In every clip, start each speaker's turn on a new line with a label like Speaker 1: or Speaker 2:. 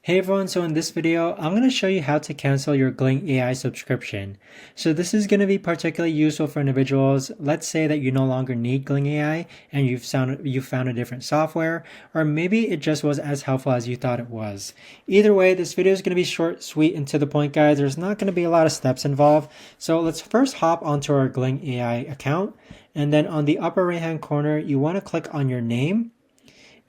Speaker 1: Hey everyone, so in this video, I'm going to show you how to cancel your Gling AI subscription. So this is going to be particularly useful for individuals. Let's say that you no longer need Gling AI and you've found a different software, or maybe it just wasn't as helpful as you thought it was. Either way, this video is going to be short, sweet, and to the point, guys. There's not going to be a lot of steps involved. So let's first hop onto our Gling AI account. And then on the upper right hand corner, you want to click on your name.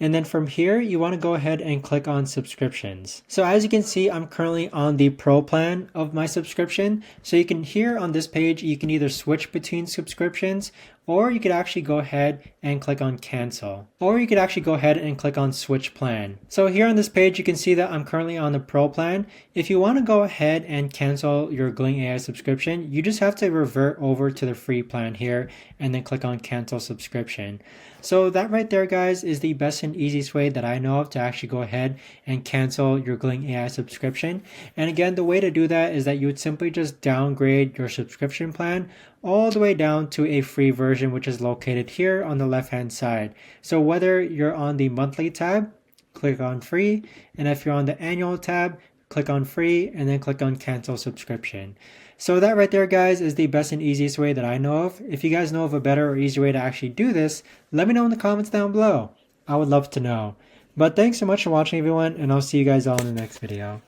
Speaker 1: And then from here, you want to go ahead and click on subscriptions. So as you can see, I'm currently on the pro plan of my subscription. So you can here on this page, you can either switch between subscriptions, or you could actually go ahead and click on cancel, or you could actually go ahead and click on switch plan. So here on this page, you can see that I'm currently on the pro plan. If you want to go ahead and cancel your Gling AI subscription, you just have to revert over to the free plan here and then click on cancel subscription. So that right there, guys, is the best and easiest way that I know of to actually go ahead and cancel your Gling AI subscription. And again, the way to do that is that you would simply just downgrade your subscription plan all the way down to a free version, which is located here on the left hand side. So whether you're on the monthly tab, click on free, and if you're on the annual tab, click on free and then click on cancel subscription. So that right there, guys, is the best and easiest way that I know of. If you guys know of a better or easier way to actually do this, let me know in the comments down below. I would love to know. But thanks so much for watching, everyone, and I'll see you guys all in the next video.